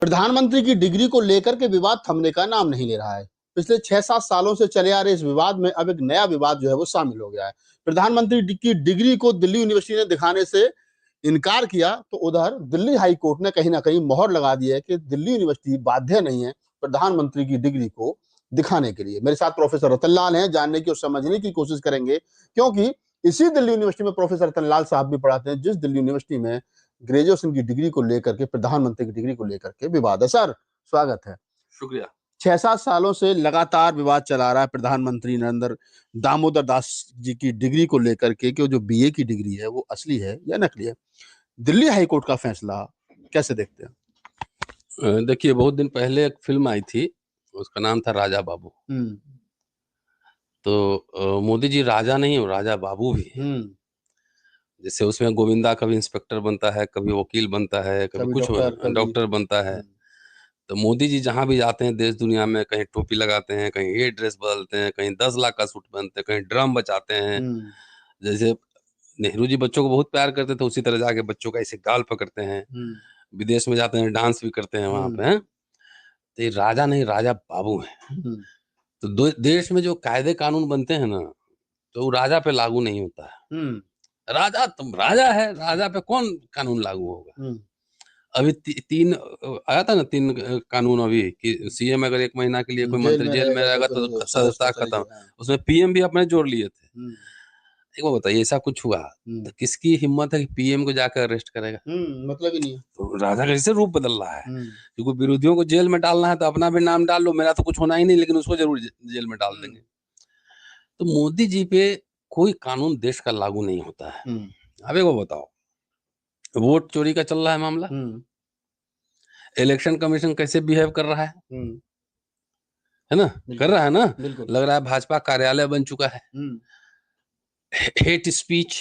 प्रधानमंत्री की डिग्री को लेकर के विवाद थमने का नाम नहीं ले रहा है। पिछले 6-7 सालों से चले आ रहे इस विवाद में अब एक नया विवाद जो है वो शामिल हो गया है। प्रधानमंत्री की डिग्री को दिल्ली यूनिवर्सिटी ने दिखाने से इनकार किया तो उधर दिल्ली हाई कोर्ट ने कहीं ना कहीं मोहर लगा दी है कि दिल्ली यूनिवर्सिटी बाध्य नहीं है प्रधानमंत्री की डिग्री को दिखाने के लिए। मेरे साथ प्रोफेसर रतन लाल हैं, जानने की और समझने की कोशिश करेंगे, क्योंकि इसी दिल्ली यूनिवर्सिटी में प्रोफेसर रतन लाल साहब भी पढ़ाते हैं, जिस दिल्ली यूनिवर्सिटी में ग्रेजुएशन की डिग्री को लेकर के, प्रधानमंत्री की डिग्री को लेकर के विवाद है। सर, स्वागत है। शुक्रिया। 6-7 सालों से लगातार विवाद चला रहा है प्रधानमंत्री नरेंद्र दामोदर दास जी की डिग्री को लेकर के कि जो बीए की डिग्री है वो असली है या नकली है। दिल्ली हाई कोर्ट का फैसला कैसे देखते हैं? देखिए, बहुत दिन पहले एक फिल्म आई थी, उसका नाम था राजा बाबू। तो मोदी जी राजा नहीं हो, राजा बाबू भी है। जैसे उसमें गोविंदा कभी इंस्पेक्टर बनता है, कभी वकील बनता है, कभी कुछ डॉक्टर बनता है। तो मोदी जी जहां भी जाते हैं देश दुनिया में, कहीं टोपी लगाते हैं, कहीं ये ड्रेस बदलते हैं, कहीं 10 लाख का सूट पहनते हैं, कहीं ड्रम बजाते हैं। जैसे नेहरू जी बच्चों को बहुत प्यार करते थे, उसी तरह जाके बच्चों का ऐसे गाल पकड़ते हैं। विदेश में जाते हैं, डांस भी करते हैं वहां पे। तो ये राजा नहीं, राजा बाबू है। तो देश में जो कायदे कानून बनते हैं ना, तो वो राजा पे लागू नहीं होता है। राजा तुम राजा है, राजा पे कौन कानून लागू होगा? अभी तीन आया था ना, 3 कानून अभी कि सीएम अगर 1 महीना के लिए कोई मंत्री जेल में रहेगा तो सदस्यता खत्म। उसमें पीएम भी अपने जोड़ लिए थे। एक बात बताइए, ऐसा कुछ हुआ तो किसकी हिम्मत है कि पीएम को जाकर अरेस्ट करेगा? मतलब ही नहीं। तो राजा कैसे रूप बदल रहा है, क्योंकि विरोधियों को जेल में डालना है तो अपना भी नाम डाल लो, मेरा तो कुछ होना ही नहीं, लेकिन उसको जरूर जेल में डाल देंगे। तो मोदी जी पे कोई कानून देश का लागू नहीं होता है। अब एक बात बताओ, वोट चोरी का चल रहा है मामला, इलेक्शन कमीशन कैसे बिहेव कर रहा है ना? कर रहा है ना? लग रहा है भाजपा कार्यालय बन चुका है। हेट स्पीच,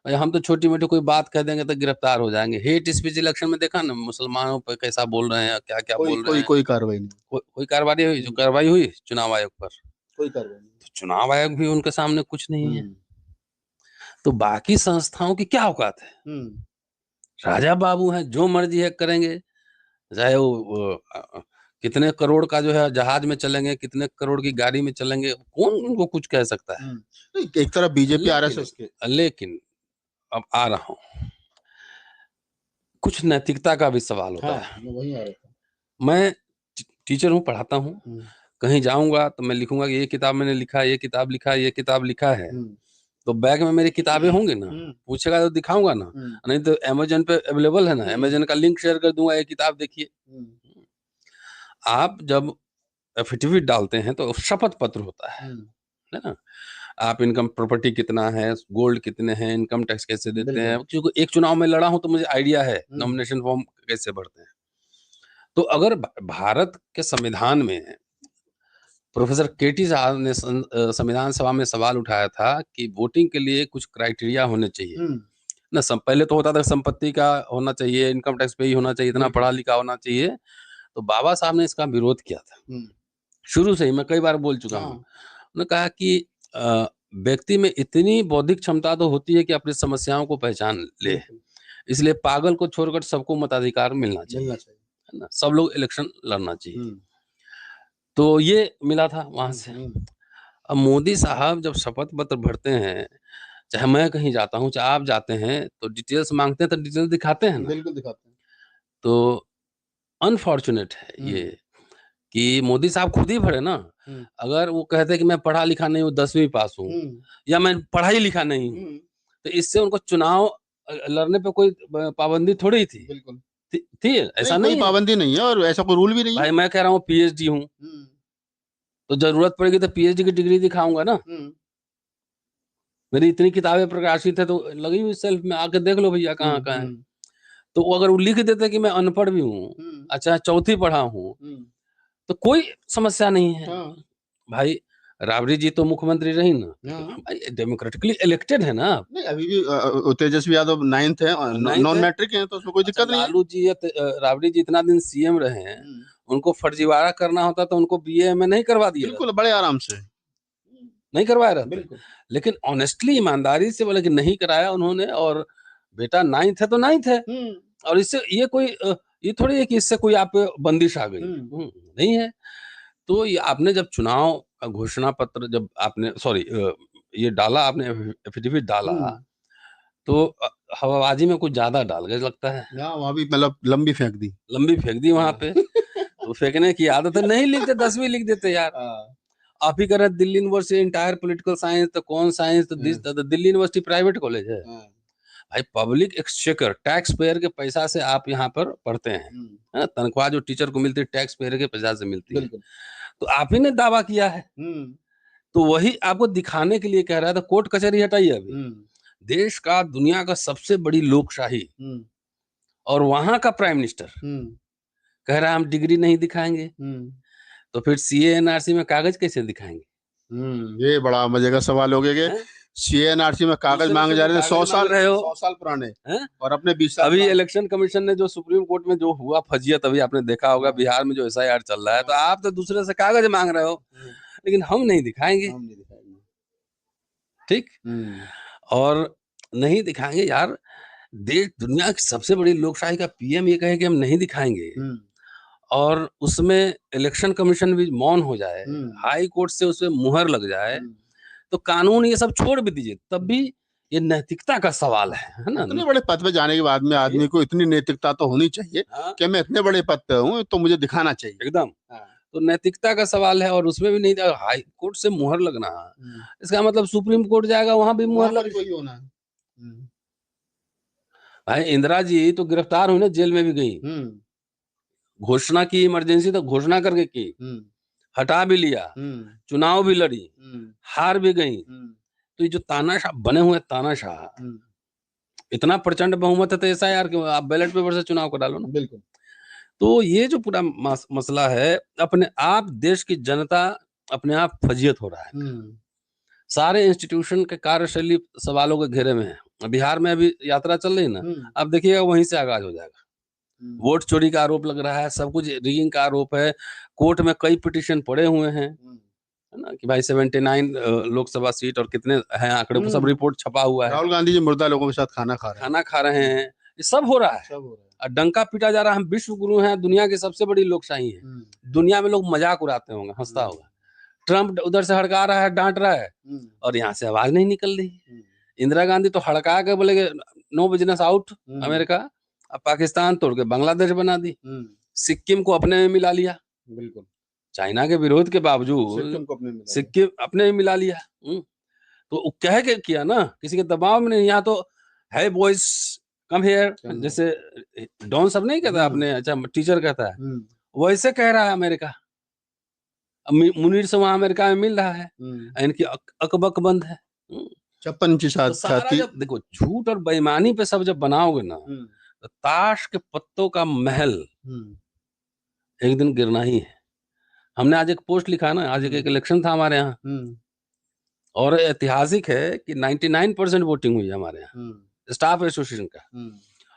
हम तो छोटी मोटी कोई बात कह देंगे तो गिरफ्तार हो जाएंगे। हेट स्पीच इलेक्शन में देखा ना, मुसलमानों पर कैसा बोल रहे हैं, क्या क्या बोल रहे हैं। कोई कार्रवाई नहीं, कोई कार्रवाई हुई? जो कार्रवाई हुई चुनाव आयोग पर, कोई कार्रवाई नहीं। तो चुनाव आयोग भी उनके सामने कुछ नहीं है। तो बाकी संस्थाओं की क्या औकात है? राजा बाबू है, जो मर्जी है करेंगे, चाहे वो कितने करोड़ का जो है जहाज में चलेंगे, कितने करोड़ की गाड़ी में चलेंगे, कौन उनको कुछ कह सकता है? एक तरफ बीजेपी आरएसएस के, लेकिन अब आ रहा हूं, कुछ नैतिकता का भी सवाल होता है। मैं वही आ रहा था। मैं टीचर हूँ, पढ़ाता हूँ, कहीं जाऊंगा तो मैं लिखूंगा कि ये किताब मैंने लिखा, ये किताब लिखा, ये किताब लिखा है। तो बैग में मेरी किताबें होंगी ना, पूछेगा तो दिखाऊंगा ना, नहीं तो अमेजन पे अवेलेबल है ना, अमेजन का लिंक शेयर कर दूंगा, ये किताब देखिए। आप जब एफिडेविट डालते हैं तो शपथ पत्र होता है ना? आप इनकम प्रॉपर्टी कितना है, गोल्ड कितने हैं, इनकम टैक्स कैसे देते हैं, क्योंकि एक चुनाव में लड़ा हूं तो मुझे आइडिया है नॉमिनेशन फॉर्म कैसे भरते हैं। तो अगर भारत के संविधान में प्रोफेसर केटी साहब ने संविधान सभा में सवाल उठाया था कि वोटिंग के लिए कुछ क्राइटेरिया होने चाहिए ना। पहले तो होता था संपत्ति का होना चाहिए, इनकम टैक्स पे ही होना चाहिए, इतना पढ़ा लिखा होना चाहिए। तो बाबा साहब ने इसका विरोध किया था शुरू से ही, मैं कई बार बोल चुका हूँ। उन्होंने कहा कि व्यक्ति में इतनी बौद्धिक क्षमता तो होती है कि अपनी समस्याओं को पहचान ले, इसलिए पागल को छोड़कर सबको मताधिकार मिलना चाहिए, है ना? सब लोग इलेक्शन लड़ना चाहिए। तो ये मिला था वहां से। अब मोदी साहब जब शपथ पत्र भरते हैं, चाहे मैं कहीं जाता हूँ, चाहे आप जाते हैं, तो डिटेल्स मांगते हैं तो डिटेल्स दिखाते हैं ना। बिल्कुल दिखाते हैं। तो अनफॉर्चुनेट है ये कि मोदी साहब खुद ही भरे ना। अगर वो कहते कि मैं पढ़ा लिखा नहीं हूँ, 10वीं पास हूँ, या मैं पढ़ा ही लिखा नहीं हूँ, तो इससे उनको चुनाव लड़ने पे कोई पाबंदी थोड़ी थी। बिल्कुल थी, ऐसा नहीं, कोई पाबंदी नहीं है और ऐसा कोई रूल भी नहीं है। भाई मैं कह रहा हूँ पीएचडी हूँ, तो जरूरत पड़ेगी तो पीएचडी की डिग्री दिखाऊंगा ना। मेरी इतनी किताबें प्रकाशित है तो लगी हुई सेल्फ में, आके देख लो भैया कहाँ कहाँ है। तो अगर वो लिख देते कि मैं अनपढ़ भी हूँ, अच्छा 4वीं पढ़ा हूँ, तो कोई समस्या नहीं है। भाई राबड़ी जी तो मुख्यमंत्री रही ना, डेमोक्रेटिकली इलेक्टेड है ना। नहीं, अभी भी तेजस्वी यादव 9th है, नॉन मैट्रिक है, तो उसमें कोई दिक्कत नहीं है। लालू जी राबड़ी जी इतना दिन सीएम रहे हैं, उनको फर्जीवाड़ा करना होता तो उनको बीए में नहीं करवा दिया, बिल्कुल बड़े आराम से नहीं करवाया रहता। लेकिन ऑनेस्टली ईमानदारी से बोले कि नहीं कराया उन्होंने, और बेटा 9th है तो 9th है, और इससे ये कोई ये थोड़ी है कि इससे कोई आप पे बंदिश आ गई, नहीं है। तो ये आपने जब चुनाव का घोषणा पत्र जब आपने ये डाला, आपने एफिडेविट डाला, तो हवाबाजी में कुछ ज्यादा डाल गए लगता है, वहां भी मतलब लंबी फेंक दी वहां पे। तो फेंकने की आदत है, नहीं लिखते 10वीं लिख देते यार। आप ही कह रहे Delhi university entire political science, तो कौन साइंस, तो दिल्ली यूनिवर्सिटी प्राइवेट कॉलेज है भाई, पब्लिक एक्सचेकर, टैक्स पेयर के पैसा से आप यहाँ पर पढ़ते हैं, है ना। तनख्वाह जो टीचर को मिलती है टैक्स पेयर के पैसा से मिलती है, तो आप ही ने दावा किया है। तो वही आपको दिखाने के लिए कह रहा था, कोर्ट कचहरी हटाइए अभी। देश का, दुनिया का सबसे बड़ी लोकशाही और वहां का प्राइम मिनिस्टर कह रहा है हम डिग्री नहीं दिखाएंगे, तो फिर CA/NRC में कागज कैसे दिखाएंगे? ये बड़ा मजे का सवाल हो गया कि CA/NRC में कागज मांगे जा रहे थे 100 साल पुराने, और अपने 20 साल अभी इलेक्शन कमीशन ने जो सुप्रीम कोर्ट में जो हुआ फजियत, अभी आपने देखा होगा बिहार में जो SIR चल रहा है, तो आप तो दूसरे से कागज मांग रहे हो, लेकिन हम नहीं दिखाएंगे, ठीक। और नहीं दिखाएंगे यार, देश दुनिया की सबसे बड़ी लोकशाही का PM ये कहे कि हम नहीं दिखाएंगे, और उसमें इलेक्शन कमीशन भी मौन हो जाए, हाई कोर्ट से उसमें मुहर लग जाए, तो कानून ये सब छोड़ भी दीजिए, तब भी ये नैतिकता का सवाल है ना। इतने बड़े पद पे जाने के बाद में आदमी को इतनी नैतिकता तो होनी चाहिए कि मैं इतने बड़े पद पे हूँ तो मुझे दिखाना चाहिए, एकदम। तो नैतिकता का सवाल है, और उसमें भी नहीं, हाई कोर्ट से मुहर लगना, इसका मतलब सुप्रीम कोर्ट जाएगा, वहां भी मुहर लग होना है। भाई इंदिरा जी तो गिरफ्तार हुई ना, जेल में भी गई, घोषणा की इमरजेंसी, तो घोषणा करके की, हटा भी लिया, चुनाव भी लड़ी, हार भी गई। तो ये जो तानाशाह बने हुए तानाशाह, इतना प्रचंड बहुमत है तो SIR क्यों, आप बैलेट पेपर से चुनाव करा लो ना। बिल्कुल। तो ये जो पूरा मसला है, अपने आप देश की जनता अपने आप फजियत हो रहा है, सारे इंस्टीट्यूशन के कार्यशैली सवालों के घेरे में है। बिहार में अभी यात्रा चल रही ना, अब देखिएगा वहीं से आगाज हो जाएगा। वोट चोरी का आरोप लग रहा है, सब कुछ रिगिंग का आरोप है, कोर्ट में कई पिटीशन पड़े हुए हैं, है ना, कि भाई 79 लोकसभा सीट और कितने हैं आंकड़े पर सब रिपोर्ट छपा हुआ है। राहुल गांधी जी मुर्दा लोगों के साथ खाना खा रहे हैं, ये सब हो रहा है, और डंका पीटा जा रहा है, हम विश्व गुरु हैं, दुनिया की सबसे बड़ी लोकशाही है, दुनिया में लोग मजाक उड़ाते होंगे, हंसता होगा, ट्रम्प उधर से हड़का रहा है, डांट रहा है, और यहाँ से आवाज नहीं निकल रही। इंदिरा गांधी तो हड़का के बोले नो बिजनेस आउट अमेरिका, अब पाकिस्तान तोड़ के बांग्लादेश बना दी, सिक्किम को अपने में मिला लिया, बिल्कुल चाइना के विरोध के बावजूद सिक्किम अपने में मिला लिया। तो कह के किया ना, किसी के दबाव में नहीं, यहाँ तो है बॉयज कम हियर, जैसे डॉन सब नहीं कहता आपने, अच्छा टीचर कहता है, वैसे कह रहा है अमेरिका। मुनीर से वहां अमेरिका में मिल रहा है, इनकी अकबक बंद है, 56 इंची तो सारा जब देखो झूठ और बेईमानी पे सब जब बनाओगे ना, तो ताश के पत्तों का महल एक दिन गिरना ही है। हमने आज एक पोस्ट लिखा ना, आज एक इलेक्शन था हमारे यहाँ, और ऐतिहासिक है कि 99% वोटिंग हुई है हमारे यहाँ स्टाफ एसोसिएशन का।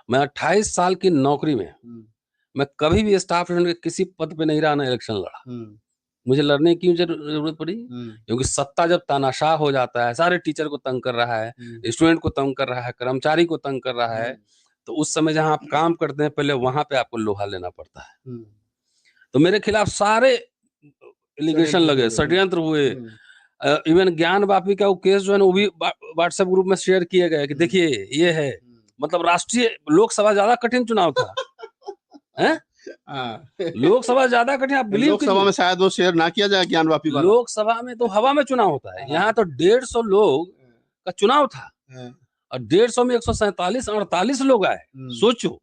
मैं 28 साल की नौकरी में मैं कभी भी स्टाफ एसोसिएशन के किसी पद पे नहीं रहा, ना इलेक्शन लड़ा। मुझे लड़ने की जरूरत पड़ी, क्योंकि सत्ता जब तानाशाह हो जाता है, सारे टीचर को तंग कर रहा है, स्टूडेंट को तंग कर रहा है, कर्मचारी को तंग कर रहा है, तो उस समय जहां आप काम करते हैं पहले वहां पे आपको लोहा लेना पड़ता है। तो मेरे खिलाफ सारे एलिगेशन लगे, षड्यंत्र हुए, इवन ज्ञान वापी का वो केस जो है ना, वो भी व्हाट्सएप ग्रुप में शेयर किया गया कि देखिए ये है, मतलब राष्ट्रीय लोकसभा ज्यादा कठिन चुनाव था हैं? लोकसभा ज्यादा कठिन, आप बिलीव कीजिए, लोकसभा में शायद वो शेयर ना किया जाए ज्ञान वापी वाला। लोकसभा में तो हवा में चुनाव होता है, यहाँ तो 150 लोग का चुनाव था, और 150 में 147-48 लोग आए। सोचो,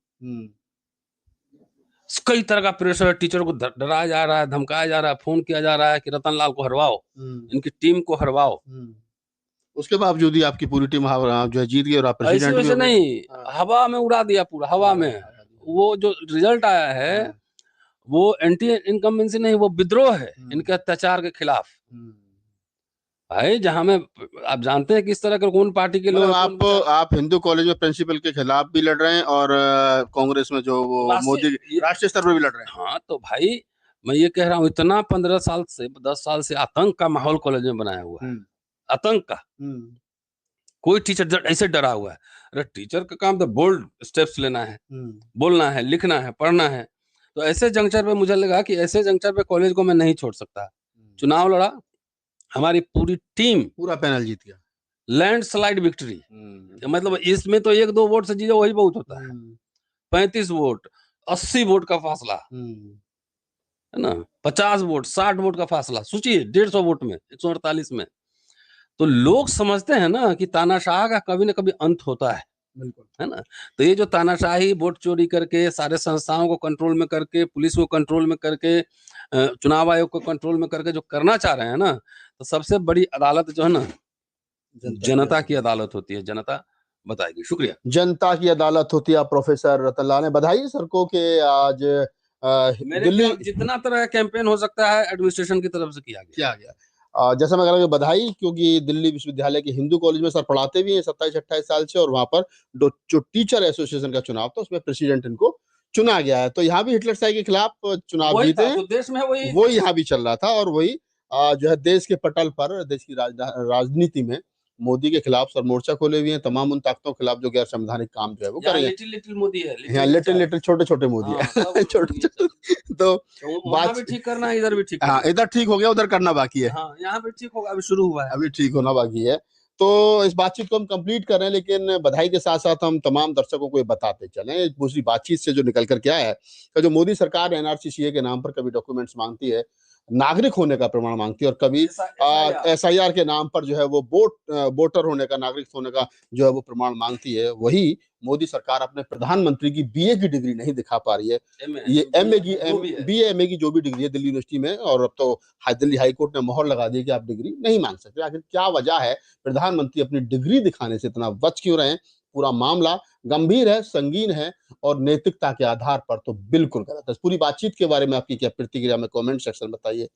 कई तरह का प्रेशर है, टीचर को डराया जा रहा है, धमकाया जा रहा है, फोन किया जा रहा है कि रतन लाल को हरवाओ, इनकी टीम को हरवाओ। उसके बावजूद ही आपकी पूरी टीम जो है जीत गई, और आप प्रेसिडेंट ऐसे नहीं, हवा में उड़ा दिया पूरा, हवा में। वो जो रिजल्ट आया है वो एंटी इनकम्बेंसी नहीं, वो विद्रोह है इनके अत्याचार के खिलाफ। भाई जहां में आप जानते हैं किस तरह के कौन पार्टी के लोग, आप हिंदू कॉलेज में प्रिंसिपल के खिलाफ भी लड़ रहे हैं, और कांग्रेस में जो वो मोदी राष्ट्रीय स्तर पर भी लड़ रहे हैं। हाँ तो भाई मैं ये कह रहा हूँ, इतना 15 साल से 10 साल से आतंक का माहौल कॉलेज में बनाया हुआ है, आतंक का। कोई टीचर ऐसे डरा हुआ है, अरे टीचर का काम तो बोल्ड स्टेप्स लेना है, बोलना है, लिखना है, पढ़ना है। तो ऐसे जंक्चर पे मुझे लगा कि ऐसे जंक्चर पे कॉलेज को मैं नहीं छोड़ सकता। चुनाव लड़ा, हमारी पूरी टीम, पूरा पैनल जीत गया। Landslide victory. मतलब इसमें तो 1-2 वोट से जीतो वही बहुत होता है। 35 वोट, 80 वोट का फासला, है ना, 50 वोट, 60 वोट का फासला, सोचिए 150 वोट में, 148 में। तो लोग समझते हैं ना कि तानाशाह का कभी ना कभी अंत होता है, है ना। तो ये जो तानाशाही वोट चोरी करके, सारे संस्थाओं को कंट्रोल में करके, पुलिस को कंट्रोल में करके, चुनाव आयोग को कंट्रोल में करके जो करना चाह रहे हैं ना, तो सबसे बड़ी अदालत जो है ना, जनता की अदालत होती है। जनता बताएगी। शुक्रिया। जनता की अदालत होती है। प्रोफेसर रतनलाल ने बधाई सड़कों के आज मेरे दिल्ली ख्याल जितना तरह कैंपेन हो सकता है एडमिनिस्ट्रेशन की तरफ से किया गया। जैसा मैं कह रहा हूँ बधाई, क्योंकि दिल्ली विश्वविद्यालय के हिंदू कॉलेज में सर पढ़ाते भी हैं 27-28 साल से, और वहां पर जो टीचर एसोसिएशन का चुनाव था उसमें प्रेसिडेंट इनको चुना गया है। तो यहाँ भी हिटलर शाही के खिलाफ चुनाव वही जीते था, हैं, तो देश में वो यहाँ भी चल रहा था, और वही जो है देश के पटल पर, देश की राजनीति में मोदी के खिलाफ सर मोर्चा खोले हुए हैं। तमाम उन ताकतों के खिलाफ जो गैर संवैधानिक काम जो है वो कर रही है। लिटिल मोदी है, यहाँ लिटिल छोटे छोटे मोदी है। हाँ, सब छोटे मोदी है, छोटे तो वहाँ बात भी ठीक करना है, इधर भी ठीक हाँ, करना इधर ठीक हो गया, उधर करना बाकी है। है। हाँ, यहाँ भी ठीक होगा, अभी शुरू हुआ है। अभी ठीक होना बाकी है। तो इस बातचीत को हम कंप्लीट कर रहे हैं, लेकिन बधाई के साथ साथ हम तमाम दर्शकों को ये बताते चलें, दूसरी बातचीत से जो निकल कर क्या है कि जो मोदी सरकार एनआरसी के नाम पर कभी डॉक्यूमेंट्स मांगती है, नागरिक होने का प्रमाण मांगती है, और कभी एसआईआर के नाम पर जो है वो वोटर होने का, नागरिक होने का जो है वो प्रमाण मांगती है। वही मोदी सरकार अपने प्रधानमंत्री की बीए की डिग्री नहीं दिखा पा रही है। ये एमए की, बीए एमए की जो भी डिग्री है दिल्ली यूनिवर्सिटी में, और अब तो दिल्ली हाई कोर्ट ने मोहर लगा दी कि आप डिग्री नहीं मांग सकते। आखिर क्या वजह है, प्रधानमंत्री अपनी डिग्री दिखाने से इतना बच क्यों रहे हैं? पूरा मामला गंभीर है, संगीन है, और नैतिकता के आधार पर तो बिल्कुल गलत है। पूरी बातचीत के बारे में आपकी क्या प्रतिक्रिया में कमेंट सेक्शन बताइए।